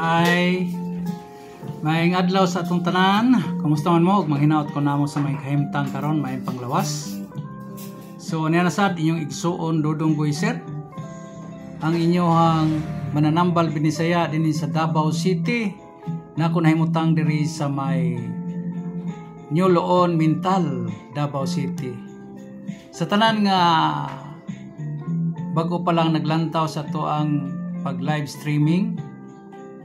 Ay maayong adlaw sa atong tanan. Kumusta man mo? Manghinaot ko namo sa may kahimtang karon, may panglawas. So niya na sad inyong igsuon Dudong Boyser. Ang inyong mananambal binisaya dinhi sa Davao City. Nako nahimutang diri sa may New Loon Mintal, Davao City. Sa tanan nga bago pa lang naglantaw sa to ang pag live streaming,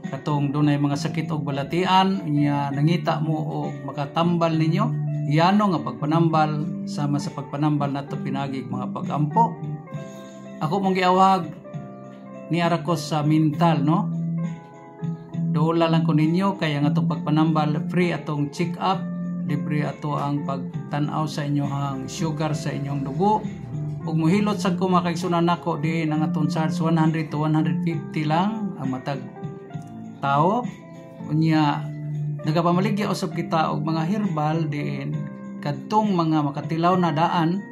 katong dunay mga sakit og balatian, nya nangita mo og makatambal ninyo, iyano nga pagpanambal sama sa pagpanambal nato pinagig mga pagampo. Ako mong giawag ni Arakos sa Mintal, no? Dola lang ko ninyo kaya nga atong pagpanambal free atong check up, libre ato ang pagtan-aw sa inyong sugar sa inyong dugo. Ug mohilot sa ko makaigsunan nako diin ang atong charge 100 to 150 lang ang matag tao. Unya nagapamaligya usab kita og mga herbal diin kadtong mga makatilaw na daan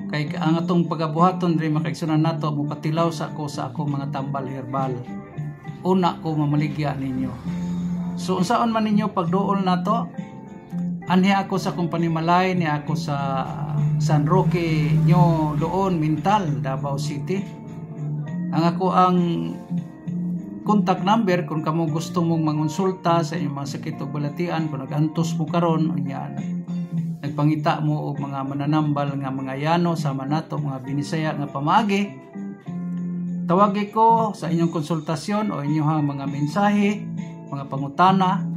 kay ang atong pagabuhaton diri makaigsunan nato mopatilaw sa akong mga tambal herbal. Una ko mamaligya ninyo. So unsaon man ninyo pagduol nato? Anhi ako sa Company Malay, ni ako sa San Roque, New Loon Mintal, Davao City. Ang contact number kung kamo gusto mong mangonsulta sa inyong mga sakit o balatian, kung nagantos mo karon, nagpangita mo og mga mananambal nga mga yano sama nato mga binisaya nga pamagi. Tawagi ko sa inyong konsultasyon o inyong mga mensahe, mga pangutana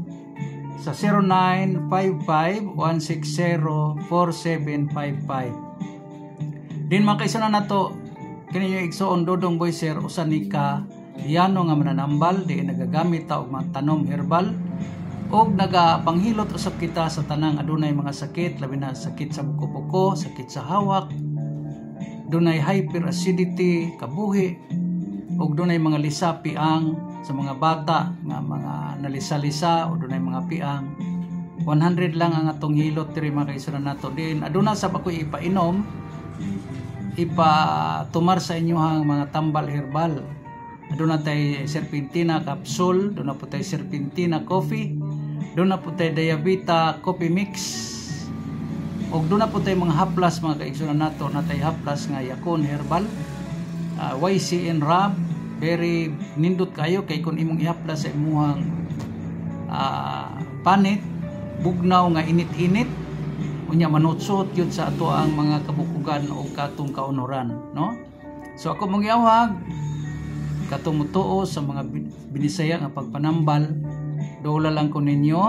sa 0955-160-4755. Din makaisuna na to, kininyo igsoon Dudong Boyser usan ni ka yano nga mananambal, di nagagamit ta og mga tanom herbal, og nagapanghilot usab kita sa tanang adunay mga sakit, labi na sakit sa buko-buko, sakit sa hawak, dunay hyperacidity, kabuhi, og dunay mga lisa piang sa mga bata nga mga nalisa-lisa o dunay mga piang. 100 lang ang atong hilot diri makaisuna nato. Din aduna sab ako ipainom, ipatumar sa inyohang mga tambal herbal. Aduna tay serpentina capsule, aduna po tay serpentina coffee, aduna po tay diabeta coffee mix, og aduna po tay mga haplas mga kaigsunan nato, natay haplas nga yakon herbal, YCN Rab, very nindot kayo kay kun imong ihaplas sa imuhang panit, bugnaw nga init-init, unya manutsot yun sa ato ang mga kabukugan o katong kaunoran, no? So ako mong iawag katong mutuo sa mga binisaya nga pagpanambal, dola lang ko ninyo,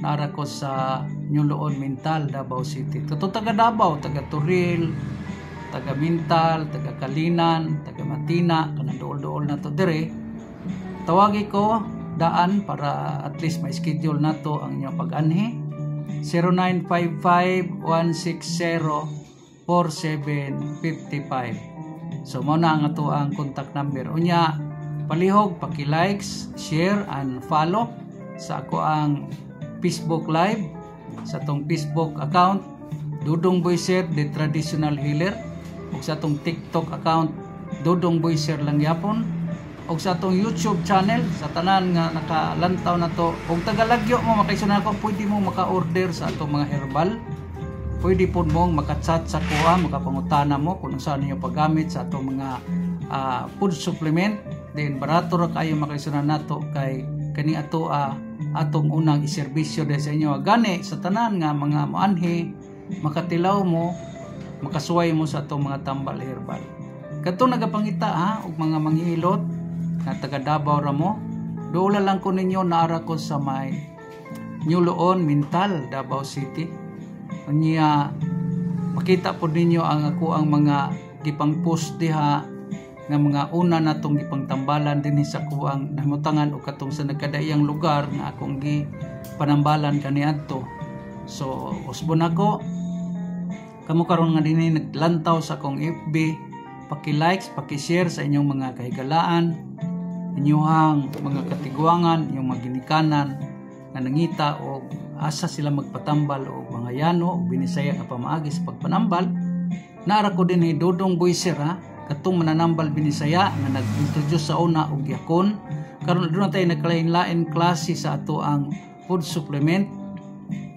nara ko sa New Loon Mintal, Davao City. Katong taga Davao, taga Turil, taga Mintal, taga Kalinan, taga Matina, kanang dool-dool na to dire. Tawagi ko daan para at least may schedule nato ang inyong pag-anhi. 0955-160-4755. So mao na ang ato ang contact number. Unya palihog paki-likes, share and follow sa ako ang Facebook Live, sa tong Facebook account Dudong Boyser the Traditional Healer, ug sa atong TikTok account Dudong Boyser lang yapon, ug sa atong YouTube channel sa tanan nga nakalantaw na to. Ug tagalagyo mo makaisunan ko, pwede mo maka-order sa atong mga herbal, pwede po mong makachat sa kuha, makapangutana mo kung saan niyo paggamit sa atong mga food supplement. Then barato ra kayo makaisunan nato kay kani ato atong unang iserbisyo sa inyo gani sa tanan nga mga moanhi, makatilaw mo, makasuway mo sa atong mga tambal herbal. Kato nagapangita og mga manghihilot nga taga Davao ra mo, dola lang ko ninyo naara ko sa may New Loon Mintal, Davao City. Unya makita po ninyo ang ako ang mga gipang post diha nga mga una natong gipang tambalan dinhi sa kuang nahimutangan o katong sa nagkadaiyang lugar nga akong gi panambalan kaniadto. So usbon ako kamo karon nga dinhi naglantaw sa akong FB, paki-likes, paki-share sa inyong mga kahigalaan, inyong mga katigwangan, inyong mga ginikanan nga nangita o asa sila magpatambal o mga yano o binisaya nga pamaagi sa pagpanambal. Naara ko din ni Dudong Boyser, katong mananambal binisaya nga nag-introduce sa una og yakon. Karon aduna tay nagkalain-lain klase sa ato ang food supplement.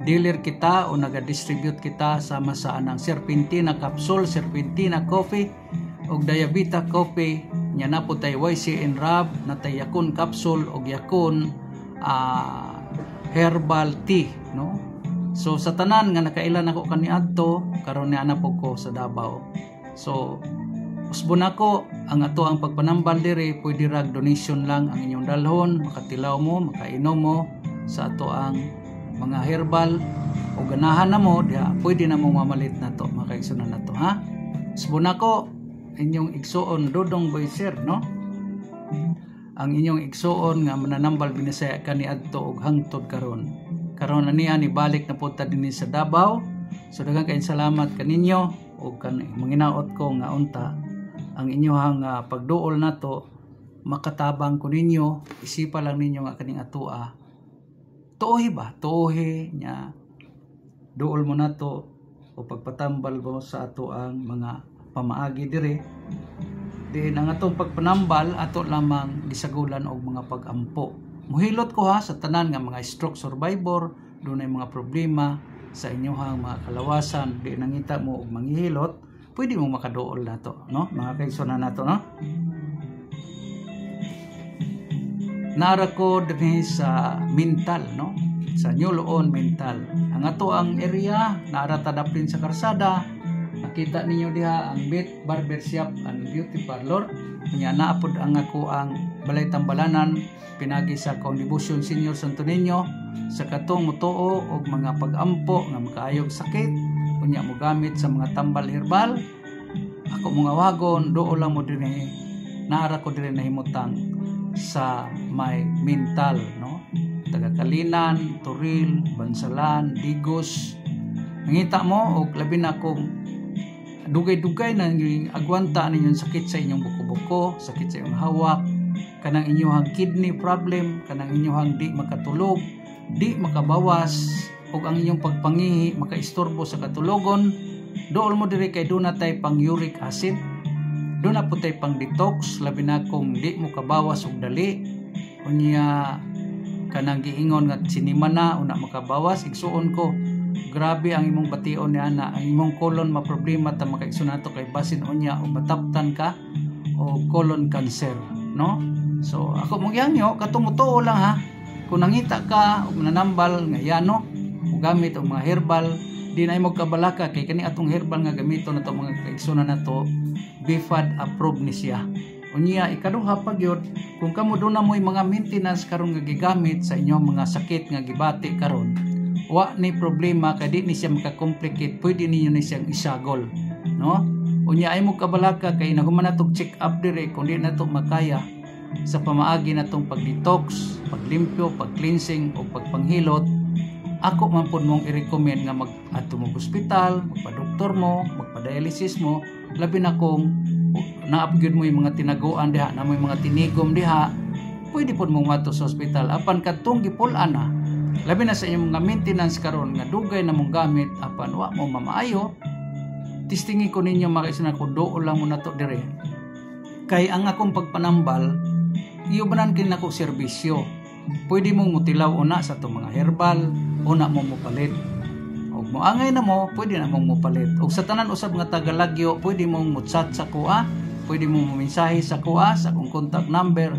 Dealer kita o naga-distribute kita sama sa anang Serpentina capsule, Serpentina coffee og Diabeta coffee. Nya na po tay YCN Rab na tay yakon capsule og yakon herbal tea, no? So sa tanan nga nakailan ako kaniadto karon ni ana po ko sa Davao. So usbon ako ang ato ang pagpanambal diri, pwede rag donation lang ang inyong dalhon, makatilaw mo, makainom mo sa ato ang mga herbal o ganahan na mo, diha pwede na mo mamalit na to, makaigsunan na to, ha? Usbon ako inyong igsuon Dodong Boy Sir, no? Ang inyong igsuon nga mananambal binisaya kaniadto og hangtod karon. Karon ani balik na punta dinhi sa Davao. So daghang kay salamat kaninyo og manginaot ko nga unta ang inyohang pagduol nato makatabang ko ninyo, isipa lang ninyo nga kaning atoa. Tuohi ba? Tuohi nya duol mo nato o pagpatambal mo sa ato ang mga pamaagi dire. Din ang atong pagpanambal ato lamang gisagulan og mga pag-ampo. Muhilot ko ha sa tanan nga mga stroke survivor, dunay mga problema sa inyohang mga kalawasan, di nangita mo og manghihilot, pwede mo makaduol nato, no? Mga kaigsunan nato, no? Nara ko dinhi sa mental, no? Sa Nyuluon mental. Ang ato ang area nara tadaplin sa karsada. Nakita ninyo diha ang Bit Barber Shop and Beauty Parlor. Nya naapod ang ako ang Balay Tambalanan pinagi sa Contribution Senior Santo Niño sa katong mutuo og mga pag-ampo nga makaayog sakit unya mo gamit sa mga tambal herbal. Ako mga wagon duol lang mo dinhi. Nara ko dinhi nahimutang sa may mental, no? Taga-Kalinan, Turil, Bansalan, Digos. Nangita mo og labi na akong dugay-dugay na agwanta ninyong sakit sa inyong buko-buko, sakit sa inyong hawak, kanang inyong kidney problem, kanang inyong di makatulog, di makabawas, o ang inyong pagpangihi makaistorbo sa katulogon. Dool mo diri kay doon na tay pang uric acid, doon na po tay pang detox, labi na kung di mo kabawas og dali, unya kanang giingon nga sinima na una makabawas, igsuon ko. Grabe ang imong bation ni ana, ang imong colon maproblema ta makaigsoon nato kay basin unya o mataptan ka o colon cancer, no? So ako mong yangyo katumuto lang ha. Kung nangita ka og nanambal nga yano o gamit og mga herbal, di na imo kabalaka kay kani atong herbal nga gamito nato mga kaigsunan nato BFAD approved ni siya. Unya ikaduha pa gyud kung kamo do na mo'y mga maintenance karon nga gigamit sa inyong mga sakit nga gibati karon, wa ni problema kay di ni siya maka-complicate, pwede ninyo ni siyang isagol, no? Unya ay mo kabalaka kay nahuman natong check up dire kung di nato makaya sa pamaagi natong pag-detox, paglimpyo, pag-cleansing o pagpanghilot. Ako man pud mong i-recommend nga mag-adto mo hospital, magpa-doktor mo, magpa-dialysis mo, labi na kung naapgyud mo yung mga tinaguan diha, na may mga tinigom diha, pwede pud mong mato sa hospital apan kadtong gipul-an na. Labi na sa inyong mga maintenance karon nga dugay na mong gamit apan wa mo mamaayo. Tistingi ko ninyo makaisuna ko dool lang mo nato dire. Kay ang akong pagpanambal, iubanan kin nako serbisyo. Pwede mong mutilaw una sa itong mga herbal, una mo mupalit. O moangay na mo, pwede na mong mupalit. O sa tanan usab nga tagalagyo, pwede mong mutsat sa kuha, pwede mong mumensahe sa kuha sa akong contact number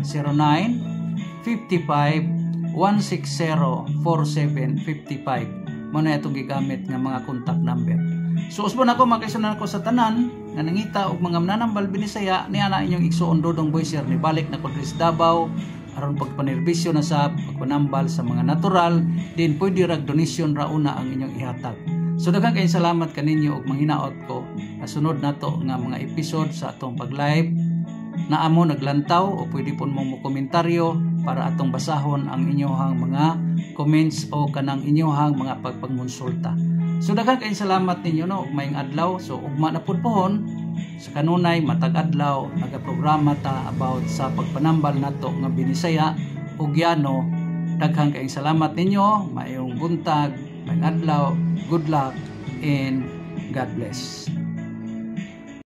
0955-160-4755. Muna itong gigamit nga mga contact number. So usbon ako makaisunan ko sa tanan nga nangita og mga mananambal binisaya ni ana inyong igsuon Dodong Boy Sir ni balik na ko sa Davao aron pagpanerbisyo na sa pagpanambal sa mga natural, din pwede rag donation ra una ang inyong ihatag. So daghang kay salamat kaninyo og manghinaot ko na sunod nato nga mga episode sa atong pag-live na amo naglantaw o pwede pon mo komentaryo para atong basahon ang inyong mga comments o kanang inyong mga pagpangmonsulta. So daghang kay salamat ninyo no ug maayong adlaw. So ugma na pud pohon sa kanunay matag adlaw nagaprograma ta about sa pagpanambal nato nga binisaya ug yano. Daghang kay salamat ninyo, maayong buntag, maayong adlaw, good luck and God bless.